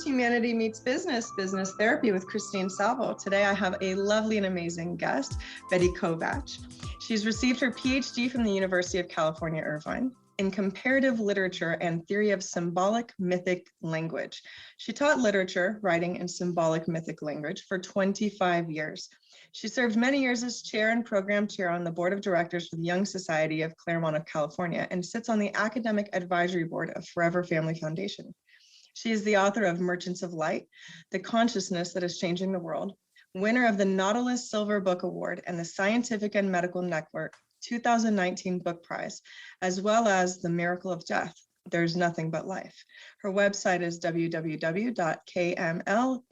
Humanity Meets Business, Business Therapy with Christine Salvo. Today I have a lovely and amazing guest, Betty Kovacs. She's received her PhD from the University of California, Irvine in comparative literature and theory of symbolic mythic language. She taught literature, writing, and symbolic mythic language for 25 years. She served many years as chair and program chair on the board of directors for the Young Society of Claremont of California and sits on the academic advisory board of Forever Family Foundation. She is the author of Merchants of Light, The Consciousness That Is Changing the World, winner of the Nautilus Silver Book Award and the Scientific and Medical Network 2019 Book Prize, as well as The Miracle of Death, There's Nothing But Life. Her website is www.kmlla.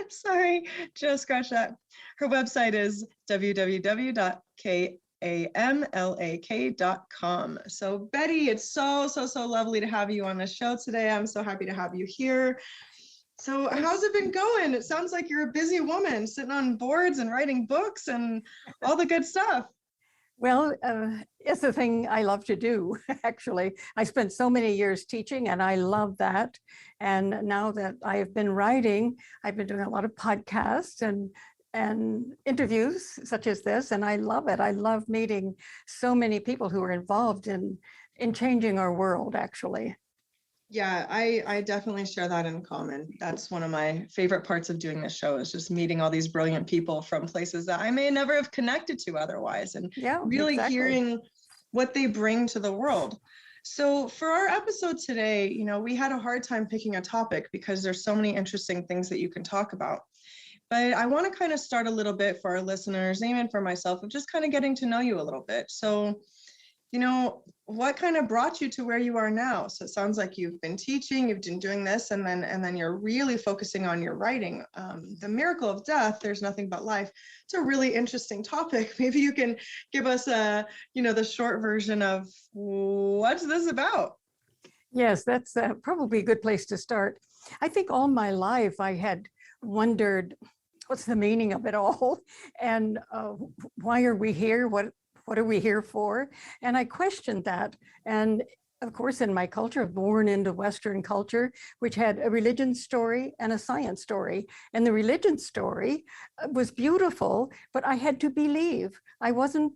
Sorry, just scratch that. Her website is www.kmlak.com. So Betty, it's so lovely to have you on the show today. I'm so happy to have you here. So how's it been going? It sounds like you're a busy woman sitting on boards and writing books and all the good stuff. Well, it's the thing I love to do, actually. I spent so many years teaching and I love that. And now that I have been writing, I've been doing a lot of podcasts and interviews such as this, and I love it. I love meeting so many people who are involved in changing our world, actually. Yeah, I definitely share that in common. That's one of my favorite parts of doing this show is just meeting all these brilliant people from places that I may never have connected to otherwise, and really hearing what they bring to the world. So for our episode today, we had a hard time picking a topic because there's so many interesting things that you can talk about. But I want to kind of start a little bit for our listeners, and even for myself, of just kind of getting to know you a little bit. So what kind of brought you to where you are now? So it sounds like you've been teaching, you've been doing this, and then you're really focusing on your writing. The Miracle of Death, There's Nothing But Life. It's a really interesting topic. Maybe you can give us the short version of what's this about? Yes, that's probably a good place to start. I think all my life I had wondered, what's the meaning of it all? And why are we here? What are we here for? And I questioned that. And of course, in my culture, born into Western culture, which had a religion story and a science story. And the religion story was beautiful, but I had to believe. I wasn't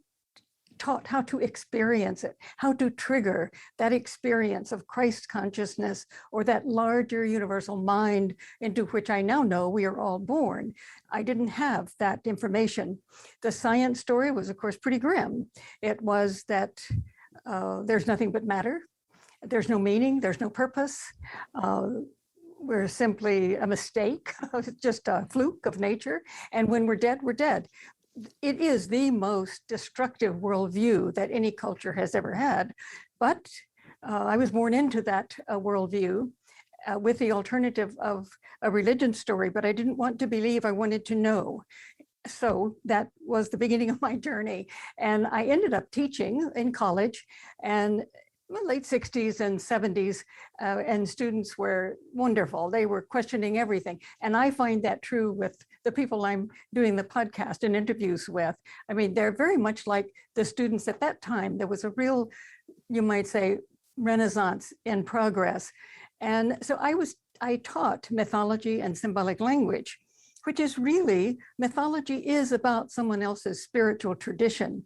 taught how to experience it, how to trigger that experience of Christ consciousness or that larger universal mind into which I now know we are all born. I didn't have that information. The science story was, of course, pretty grim. It was that there's nothing but matter. There's no meaning, there's no purpose. We're simply a mistake, just a fluke of nature. And when we're dead, we're dead. It is the most destructive worldview that any culture has ever had. But I was born into that worldview with the alternative of a religion story, but I didn't want to believe, I wanted to know. So that was the beginning of my journey. And I ended up teaching in college and late 60s and 70s, and students were wonderful. They were questioning everything. And I find that true with the people I'm doing the podcast and interviews with. I mean, they're very much like the students at that time. There was a real, you might say, renaissance in progress. And so I taught mythology and symbolic language, which is really, mythology is about someone else's spiritual tradition.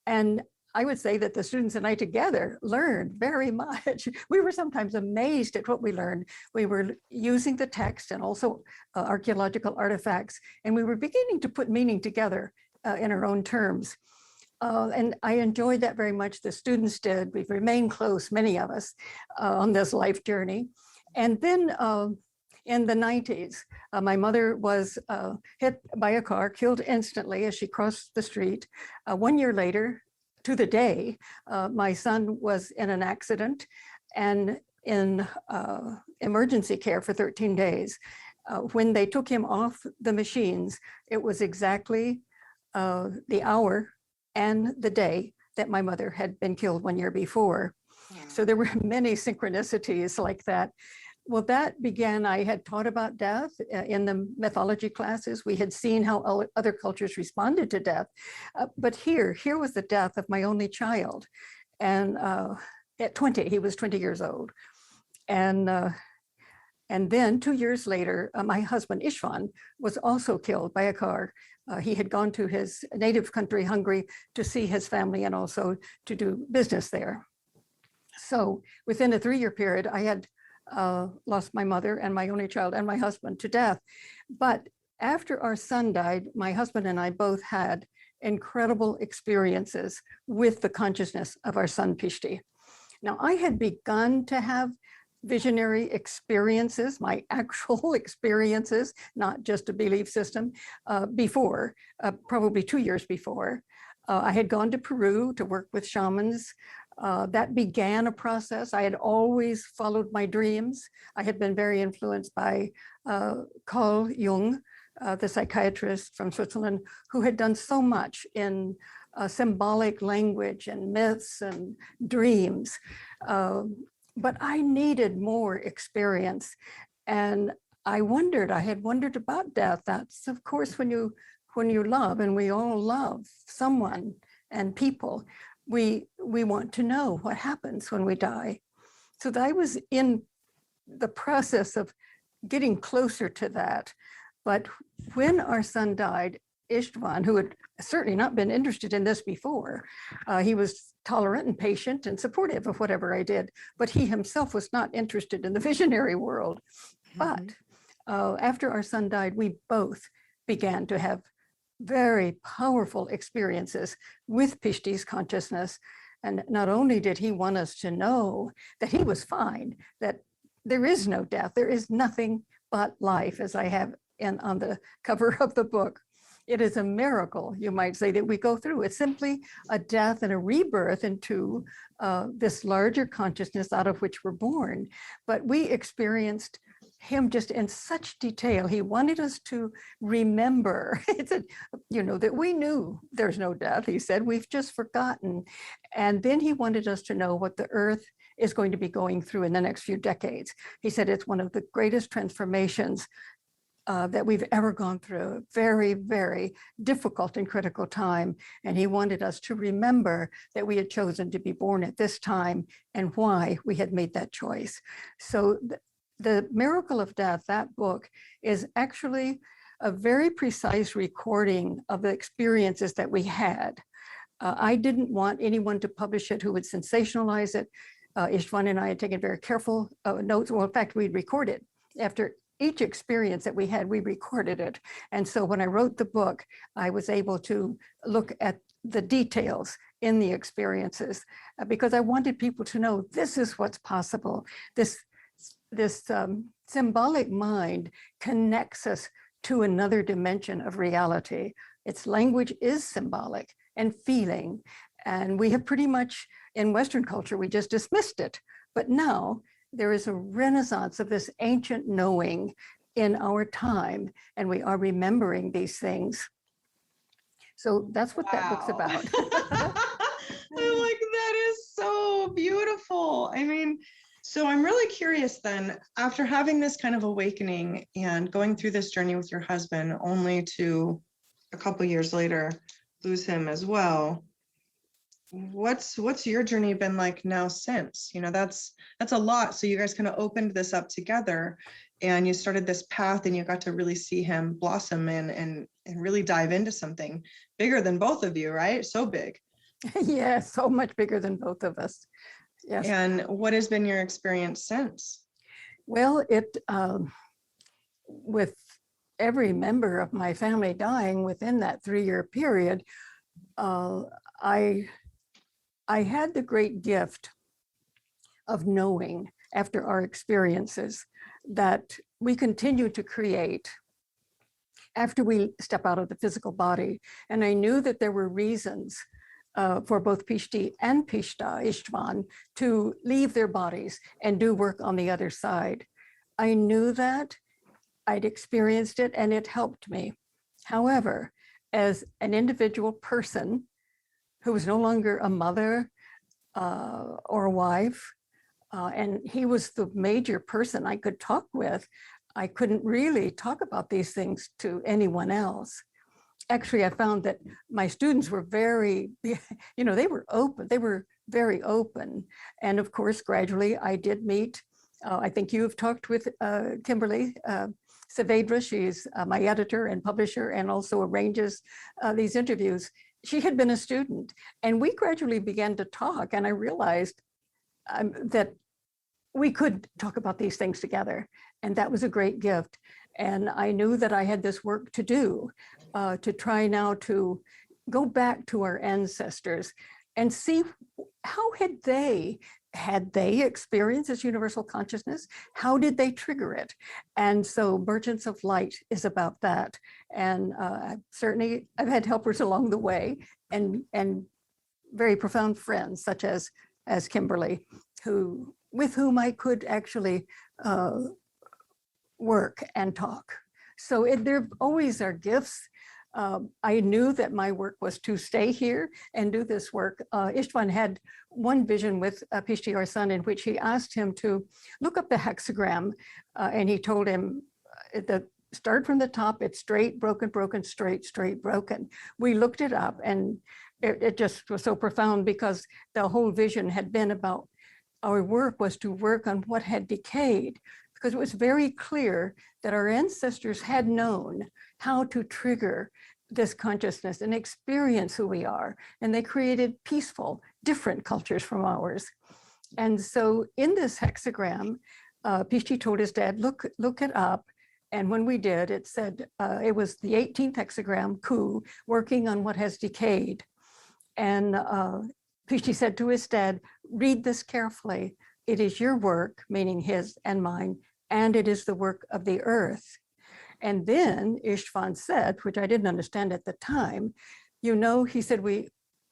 And I would say that the students and I together learned very much. We were sometimes amazed at what we learned. We were using the text and also archaeological artifacts, and we were beginning to put meaning together in our own terms. And I enjoyed that very much. The students did. We've remained close, many of us, on this life journey. And then in the 90s, my mother was hit by a car, killed instantly as she crossed the street. 1 year later, to the day, my son was in an accident and in emergency care for 13 days. When they took him off the machines, it was exactly the hour and the day that my mother had been killed 1 year before. Yeah. So there were many synchronicities like that. Well, that began, I had taught about death in the mythology classes. We had seen how other cultures responded to death. But here was the death of my only child. And at 20, he was 20 years old. And And then 2 years later, my husband Istvan was also killed by a car. He had gone to his native country, Hungary, to see his family and also to do business there. So within a 3-year period, I had lost my mother and my only child and my husband to death. But after our son died, my husband and I both had incredible experiences with the consciousness of our son Pishti. Now, I had begun to have visionary experiences, my actual experiences, not just a belief system, before, probably 2 years before. I had gone to Peru to work with shamans. That began a process. I had always followed my dreams. I had been very influenced by Carl Jung, the psychiatrist from Switzerland, who had done so much in symbolic language and myths and dreams. But I needed more experience. And I had wondered about death. That's, of course, when you love, and we all love someone and people, we want to know what happens when we die. So I was in the process of getting closer to that. But when our son died, Istvan, who had certainly not been interested in this before, he was tolerant and patient and supportive of whatever I did, but he himself was not interested in the visionary world. But after our son died, we both began to have very powerful experiences with Pishti's consciousness. And not only did he want us to know that he was fine, that there is no death, there is nothing but life, as I have on the cover of the book. It is a miracle, you might say, that we go through. It's simply a death and a rebirth into this larger consciousness out of which we're born. But we experienced him just in such detail. He wanted us to remember that we knew there's no death. He said, we've just forgotten. And then he wanted us to know what the earth is going to be going through in the next few decades. He said it's one of the greatest transformations that we've ever gone through. Very, very difficult and critical time. And he wanted us to remember that we had chosen to be born at this time and why we had made that choice. So the Miracle of Death, that book, is actually a very precise recording of the experiences that we had. I didn't want anyone to publish it who would sensationalize it. Istvan and I had taken very careful notes. Well, in fact, we'd recorded after each experience that we had, we recorded it. And so when I wrote the book, I was able to look at the details in the experiences because I wanted people to know this is what's possible. This symbolic mind connects us to another dimension of reality. Its language is symbolic and feeling. And we have pretty much, in Western culture, we just dismissed it. But now, there is a renaissance of this ancient knowing in our time, and we are remembering these things. So that's what that book's about. That is so beautiful. I mean, so I'm really curious then, after having this kind of awakening and going through this journey with your husband, only to a couple years later lose him as well, what's your journey been like now since? That's a lot. So you guys kind of opened this up together and you started this path and you got to really see him blossom and really dive into something bigger than both of you, right? So big. Yeah, so much bigger than both of us. Yes. And what has been your experience since? Well, with every member of my family dying within that 3-year period, I had the great gift of knowing after our experiences that we continue to create after we step out of the physical body. And I knew that there were reasons for both Pishti and Istvan to leave their bodies and do work on the other side. I knew that, I'd experienced it, and it helped me. However, as an individual person who was no longer a mother or a wife, and he was the major person I could talk with, I couldn't really talk about these things to anyone else. Actually, I found that my students were very, they were open. They were very open. And of course, gradually I did meet I think you've talked with Kimberly Saavedra. She's my editor and publisher and also arranges these interviews. She had been a student, and we gradually began to talk, and I realized that we could talk about these things together, and that was a great gift. And I knew that I had this work to do, to try now to go back to our ancestors and see how had they experienced this universal consciousness? How did they trigger it? And so Merchants of Light is about that. And certainly I've had helpers along the way, and very profound friends such as Kimberly, with whom I could actually work and talk. So there always are gifts. I knew that my work was to stay here and do this work. Istvan had one vision with Pishti, our son, in which he asked him to look up the hexagram, and he told him, start from the top, it's straight, broken, broken, straight, straight, broken. We looked it up, and it just was so profound, because the whole vision had been about our work was to work on what had decayed, because it was very clear that our ancestors had known how to trigger this consciousness and experience who we are. And they created peaceful, different cultures from ours. And so in this hexagram, Pishti told his dad, look it up. And when we did, it said, it was the 18th hexagram, Ku, working on what has decayed. And Pishti said to his dad, read this carefully. It is your work, meaning his and mine, and it is the work of the earth. And then Istvan said, which I didn't understand at the time, he said,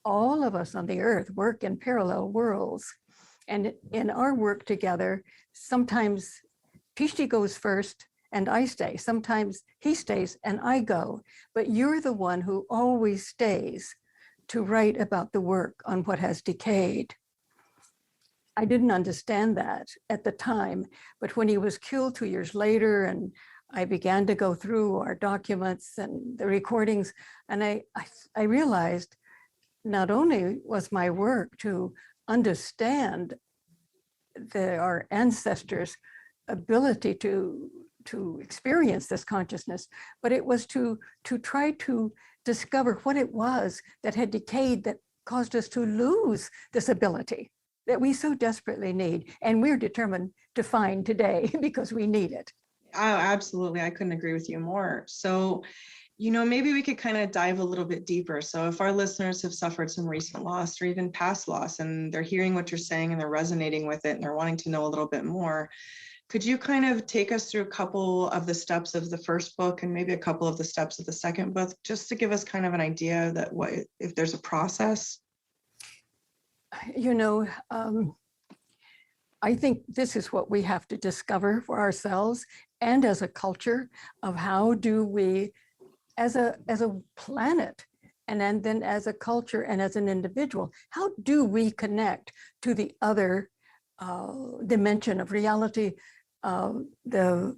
all of us on the earth work in parallel worlds. And in our work together, sometimes Pishti goes first and I stay. Sometimes he stays and I go, but you're the one who always stays to write about the work on what has decayed. I didn't understand that at the time, but when he was killed 2 years later, and I began to go through our documents and the recordings, and I realized not only was my work to understand our ancestors' ability to experience this consciousness, but it was to try to discover what it was that had decayed that caused us to lose this ability that we so desperately need. And we're determined to find today because we need it. Oh, absolutely. I couldn't agree with you more. So, maybe we could kind of dive a little bit deeper. So if our listeners have suffered some recent loss or even past loss, and they're hearing what you're saying and they're resonating with it and they're wanting to know a little bit more, could you kind of take us through a couple of the steps of the first book and maybe a couple of the steps of the second book, just to give us kind of an idea that if there's a process? I think this is what we have to discover for ourselves and as a culture, of how do we, as a planet, and then as a culture and as an individual, how do we connect to the other dimension of reality, the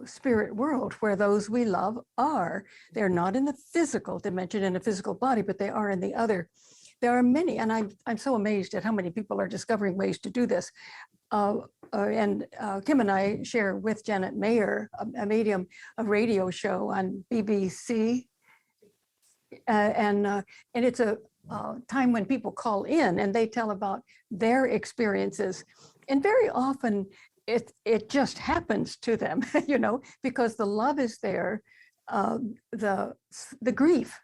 spirit world, where those we love are. They're not in the physical dimension, in a physical body, but they are in the other. There are many, and I'm so amazed at how many people are discovering ways to do this. And Kim and I share with Janet Mayer, a medium, a radio show on BBC. And it's a time when people call in and they tell about their experiences. And very often it just happens to them, because the love is there. The grief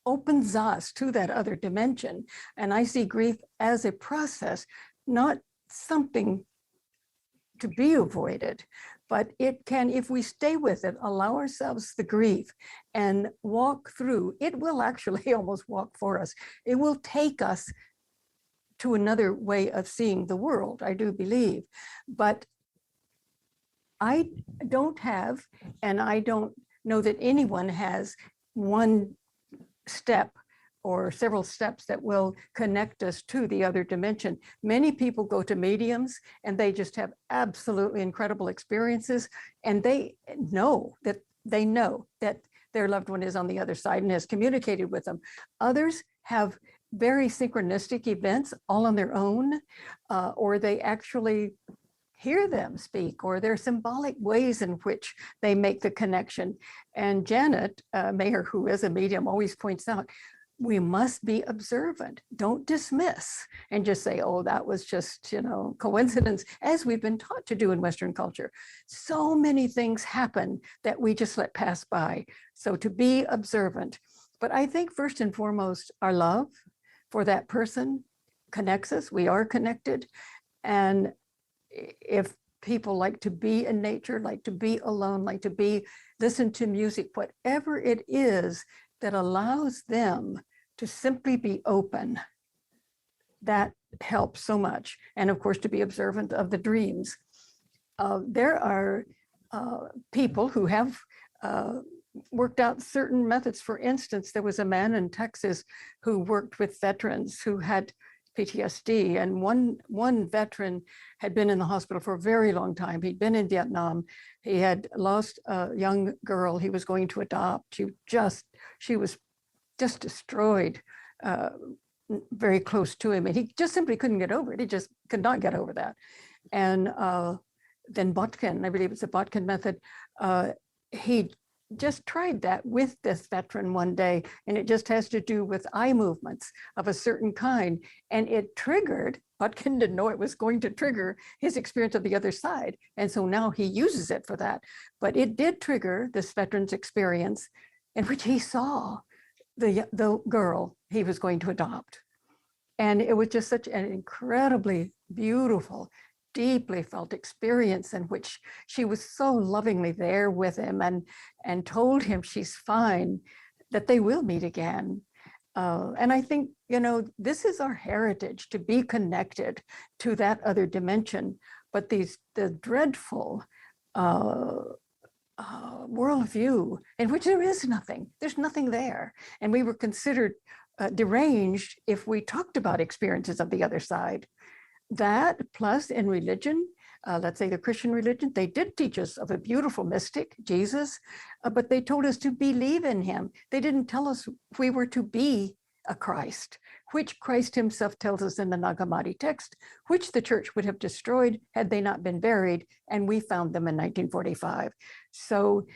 opens us to that other dimension. And I see grief as a process, not something to be avoided, but it can, if we stay with it, allow ourselves the grief and walk through, it will actually almost walk for us. It will take us to another way of seeing the world, I do believe. But I don't have, and I don't know that anyone has, one step or several steps that will connect us to the other dimension. Many people go to mediums and they just have absolutely incredible experiences, and they know that their loved one is on the other side and has communicated with them. Others have very synchronistic events all on their own, or they actually hear them speak, or their symbolic ways in which they make the connection. And Janet Mayer, who is a medium, always points out, we must be observant. Don't dismiss and just say, oh, that was just, coincidence, as we've been taught to do in Western culture. So many things happen that we just let pass by. So to be observant. But I think first and foremost, our love for that person connects us. We are connected. And if people like to be in nature, like to be alone, like to listen to music, whatever it is that allows them to simply be open, that helps so much. And of course, to be observant of the dreams. There are people who have worked out certain methods. For instance, there was a man in Texas who worked with veterans who had PTSD, and one veteran had been in the hospital for a very long time. He'd been in Vietnam. He had lost a young girl he was going to adopt. She was just destroyed, very close to him, and he just simply couldn't get over it. He just could not get over that. And then Botkin, I believe it's a Botkin method, he just tried that with this veteran one day, and it just has to do with eye movements of a certain kind. And it triggered, Botkin didn't know it was going to trigger his experience of the other side. And so now he uses it for that. But it did trigger this veteran's experience in which he saw the girl he was going to adopt. And it was just such an incredibly beautiful, deeply felt experience in which she was so lovingly there with him and told him she's fine, that they will meet again. And I think, this is our heritage, to be connected to that other dimension. But the dreadful worldview in which there's nothing there. And we were considered deranged if we talked about experiences of the other side. That plus in religion, let's say the Christian religion, they did teach us of a beautiful mystic, Jesus, but they told us to believe in him. They didn't tell us we were to be a Christ, which Christ himself tells us in the Nag Hammadi text, which the church would have destroyed had they not been buried, and we found them in 1945. So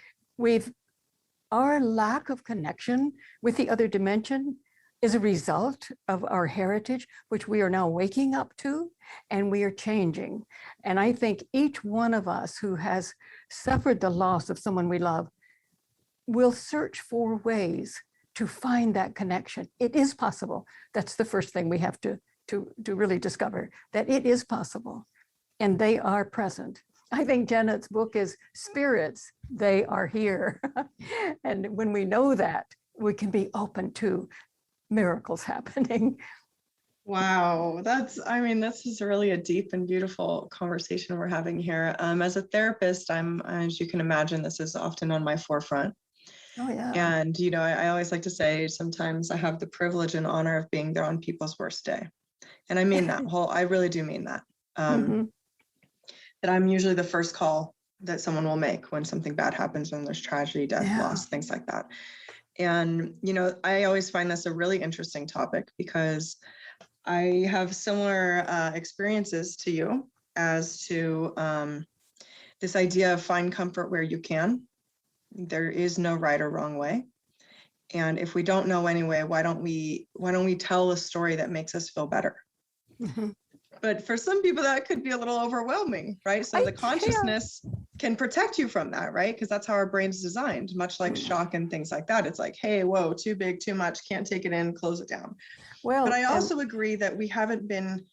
our lack of connection with the other dimension is a result of our heritage, which we are now waking up to, and we are changing. And I think each one of us who has suffered the loss of someone we love will search for ways to find that connection. It is possible. That's the first thing we have to really discover, that it is possible, and they are present. I think Janet's book is Spirits, They Are Here. And when we know that, we can be open to miracles happening. Wow, this is really a deep and beautiful conversation we're having here. As a therapist, as you can imagine, this is often on my forefront. Oh yeah. And, I always like to say, sometimes I have the privilege and honor of being there on people's worst day. And I mean that I really do mean that. That I'm usually the first call that someone will make when something bad happens, when there's tragedy, death, loss, things like that. And, I always find this a really interesting topic because I have similar experiences to you as to this idea of find comfort where you can. There is no right or wrong way. And if we don't know anyway, why don't we tell a story that makes us feel better? Mm-hmm. But for some people, that could be a little overwhelming, right? So the consciousness can protect you from that, right? Because that's how our brain's designed, much like shock and things like that. It's like, hey, whoa, too big, too much, can't take it in, close it down. Well, but I also agree that we haven't been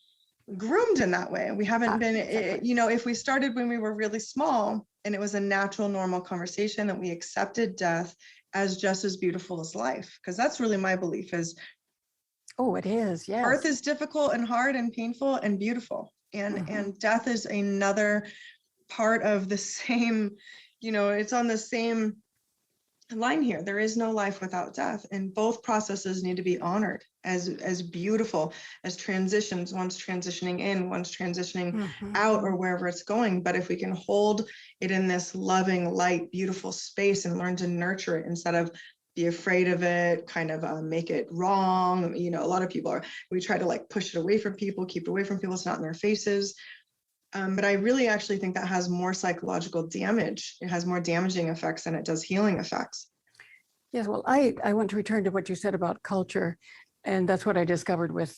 groomed in that way. We haven't been, exactly. If we started when we were really small and it was a natural, normal conversation, that we accepted death as just as beautiful as life, because that's really my belief is, oh, it is. Yes. Birth is difficult and hard and painful and beautiful. And death is another part of the same, it's on the same line here. There is no life without death. And both processes need to be honored as beautiful as transitions, one's transitioning in, one's transitioning out, or wherever it's going. But if we can hold it in this loving, light, beautiful space and learn to nurture it instead of be afraid of it, kind of make it wrong. A lot of people we try to push it away from people, keep it away from people, it's not in their faces. But I really actually think that has more psychological damage. It has more damaging effects than it does healing effects. Yes, well, I want to return to what you said about culture. And that's what I discovered with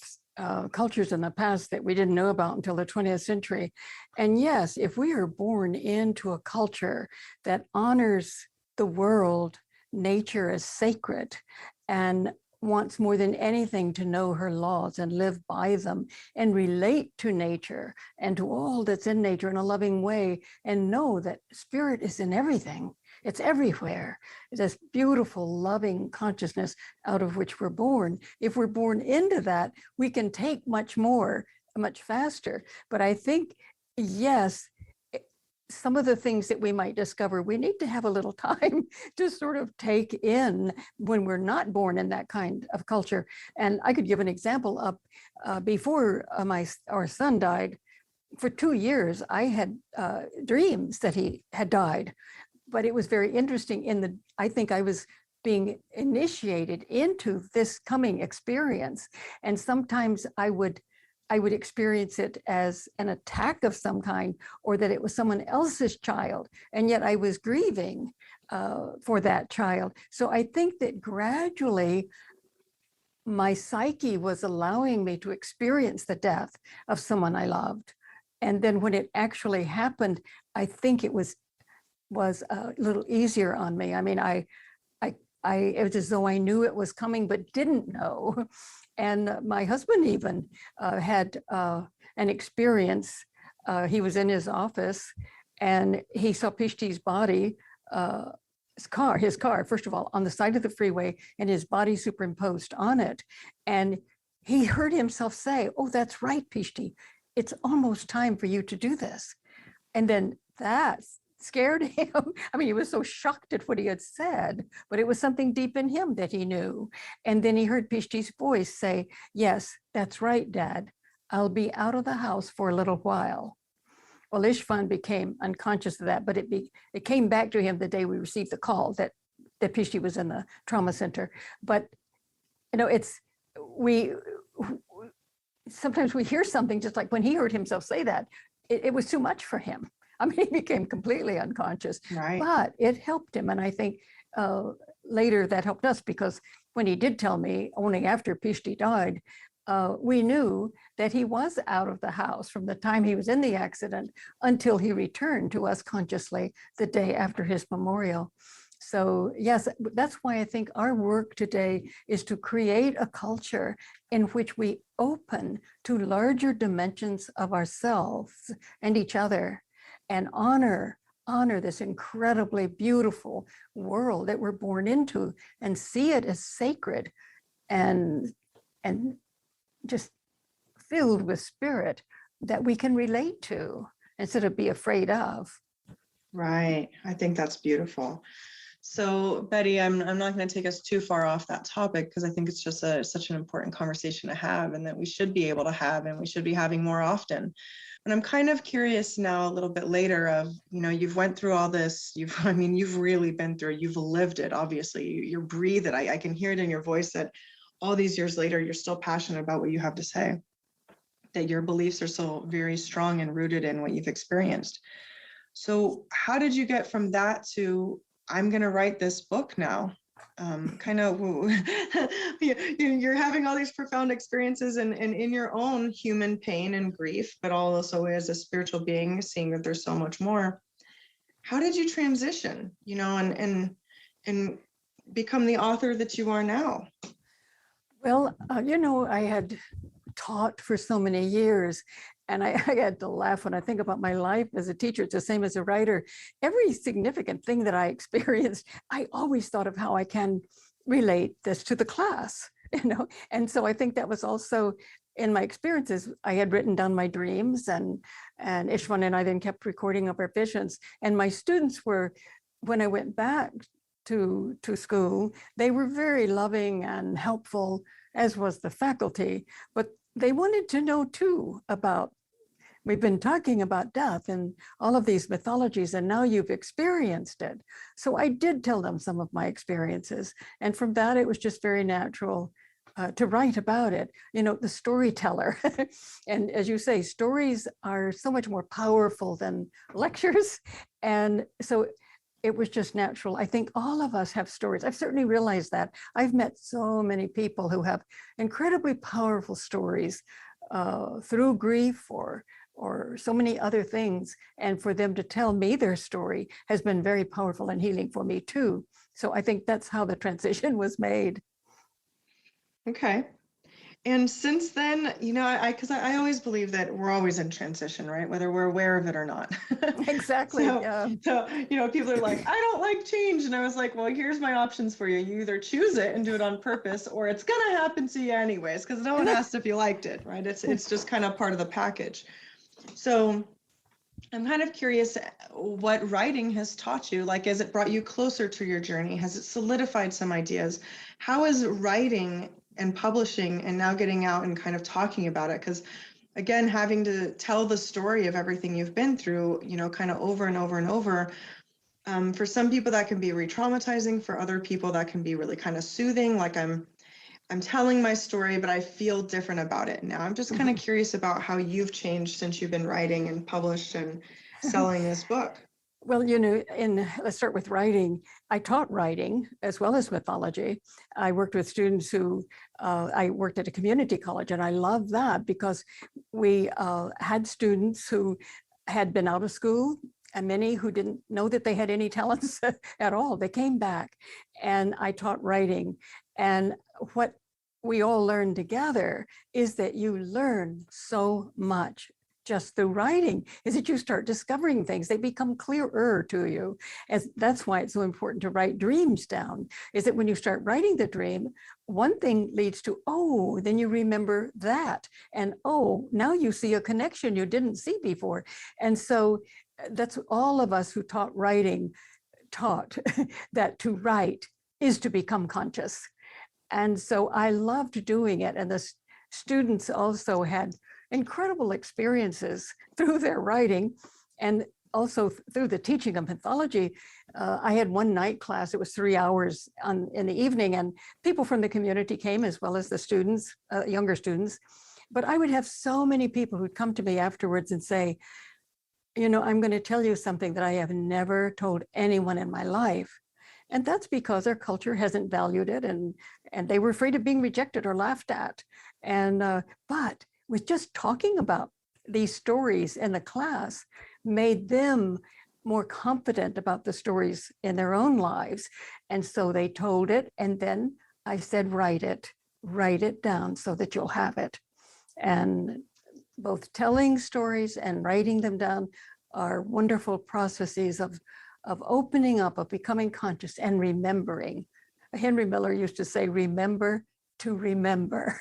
cultures in the past that we didn't know about until the 20th century. And yes, if we are born into a culture that honors the world, nature as sacred, and wants more than anything to know her laws and live by them and relate to nature and to all that's in nature in a loving way, and know that spirit is in everything. It's everywhere. It's this beautiful, loving consciousness out of which we're born. If we're born into that, we can take much more, much faster. But I think, yes, some of the things that we might discover, we need to have a little time to sort of take in when we're not born in that kind of culture. And I could give an example of before our son died. For 2 years, I had dreams that he had died. But it was very interesting I think I was being initiated into this coming experience. And sometimes I would experience it as an attack of some kind, or that it was someone else's child. And yet I was grieving for that child. So I think that gradually my psyche was allowing me to experience the death of someone I loved. And then when it actually happened, I think it was a little easier on me. I mean, it was as though I knew it was coming, but didn't know. And my husband even had an experience. He was in his office and he saw Pishti's body, his car, first of all, on the side of the freeway, and his body superimposed on it. And he heard himself say, "Oh, that's right, Pishti. It's almost time for you to do this." And then that scared him. I mean, he was so shocked at what he had said, but it was something deep in him that he knew. And then he heard Pishti's voice say, "Yes, that's right, Dad. I'll be out of the house for a little while." Well, Ishvan became unconscious of that, but it came back to him the day we received the call that Pishti was in the trauma center. But, sometimes we hear something, just like when he heard himself say that, it was too much for him. I mean, he became completely unconscious, right. But it helped him. And I think later that helped us, because when he did tell me, only after Pishti died, we knew that he was out of the house from the time he was in the accident until he returned to us consciously the day after his memorial. So yes, that's why I think our work today is to create a culture in which we open to larger dimensions of ourselves and each other, and honor this incredibly beautiful world that we're born into, and see it as sacred and just filled with spirit that we can relate to instead of be afraid of. Right. I think that's beautiful. So Betty, I'm not going to take us too far off that topic, because I think it's just such an important conversation to have, and that we should be able to have, and we should be having more often. And I'm kind of curious now, a little bit later, of, you've went through all this, you've really been through it, you've lived it, obviously, you breathe it. I can hear it in your voice that all these years later, you're still passionate about what you have to say, that your beliefs are so very strong and rooted in what you've experienced. So how did you get from that to, I'm going to write this book now? You're having all these profound experiences and in your own human pain and grief, but also as a spiritual being, seeing that there's so much more. How did you transition, and become the author that you are now? Well, I had taught for so many years, and I had to laugh when I think about my life as a teacher. It's the same as a writer. Every significant thing that I experienced, I always thought of how I can relate this to the class, And so I think that was also in my experiences. I had written down my dreams, and Ishvan and I then kept recording up our visions. And my students were, when I went back to school, they were very loving and helpful, as was the faculty, but they wanted to know too about, we've been talking about death and all of these mythologies, and now you've experienced it. So I did tell them some of my experiences. And from that, it was just very natural to write about it, the storyteller. And as you say, stories are so much more powerful than lectures. And so it was just natural. I think all of us have stories. I've certainly realized that. I've met so many people who have incredibly powerful stories through grief or so many other things. And for them to tell me their story has been very powerful and healing for me too. So I think that's how the transition was made. Okay. And since then, because I always believe that we're always in transition, right? Whether we're aware of it or not. Exactly. So, people are like, I don't like change. And I was like, well, here's my options for you. You either choose it and do it on purpose, or it's going to happen to you anyways, because no one asked if you liked it, right? It's just kind of part of the package. So I'm kind of curious what writing has taught you. Like, has it brought you closer to your journey? Has it solidified some ideas? How is writing and publishing and now getting out and kind of talking about it? Because again, having to tell the story of everything you've been through, kind of over and over and over. For some people that can be re-traumatizing. For other people that can be really kind of soothing. Like I'm telling my story, but I feel different about it now. I'm just kind of curious about how you've changed since you've been writing and published and selling this book. Well, let's start with writing. I taught writing as well as mythology. I worked with students I worked at a community college, and I love that because we had students who had been out of school and many who didn't know that they had any talents at all. They came back and I taught writing. And what we all learned together is that you learn so much just through writing, is that you start discovering things. They become clearer to you. And that's why it's so important to write dreams down, is that when you start writing the dream, one thing leads to, oh, then you remember that. And oh, now you see a connection you didn't see before. And so that's all of us who taught writing taught that to write is to become conscious. And so I loved doing it. And the students also had incredible experiences through their writing and also through the teaching of mythology. I had one night class, it was 3 hours in the evening, and people from the community came as well as the students, younger students. But I would have so many people who'd come to me afterwards and say, I'm going to tell you something that I have never told anyone in my life. And that's because our culture hasn't valued it, and they were afraid of being rejected or laughed at. And but with just talking about these stories in the class made them more confident about the stories in their own lives. And so they told it. And then I said, write it down so that you'll have it. And both telling stories and writing them down are wonderful processes of opening up, of becoming conscious and remembering. Henry Miller used to say, remember to remember.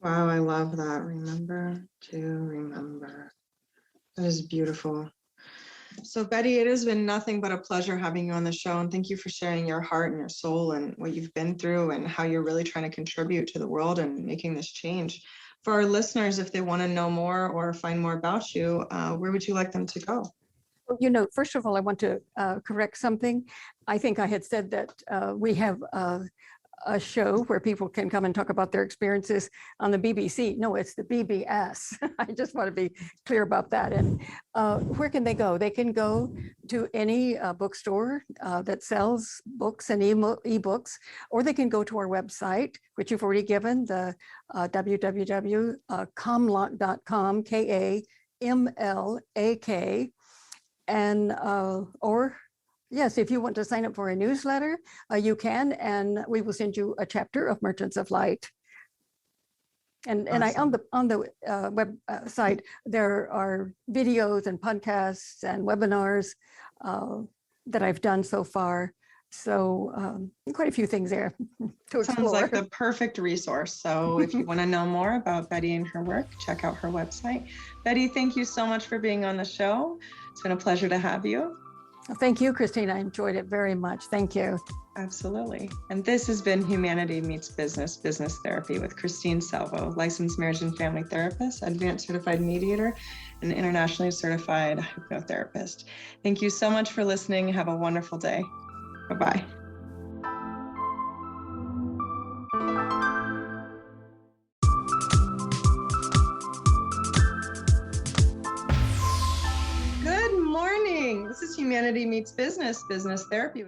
Wow, I love that. Remember to remember. That is beautiful. So Betty, it has been nothing but a pleasure having you on the show, and thank you for sharing your heart and your soul and what you've been through and how you're really trying to contribute to the world and making this change. For our listeners, if they want to know more or find more about you, where would you like them to go? First of all, I want to correct something. I think I had said that we have a show where people can come and talk about their experiences on the BBC. No, it's the BBS. I just want to be clear about that. And where can they go? They can go to any bookstore that sells books and ebooks, or they can go to our website, which you've already given, the www.kamlak.com, KAMLAK. And or yes, if you want to sign up for a newsletter, you can, and we will send you a chapter of Merchants of Light. And awesome. And on the website there are videos and podcasts and webinars that I've done so far. So quite a few things there to explore. Sounds like the perfect resource. So if you want to know more about Betty and her work, check out her website. Betty, thank you so much for being on the show. It's been a pleasure to have you. Thank you, Christine. I enjoyed it very much. Thank you. Absolutely. And this has been Humanity Meets Business, Business Therapy with Christine Salvo, licensed marriage and family therapist, advanced certified mediator, and internationally certified hypnotherapist. Thank you so much for listening. Have a wonderful day. Bye-bye. morning. This is Humanity Meets Business, Business Therapy.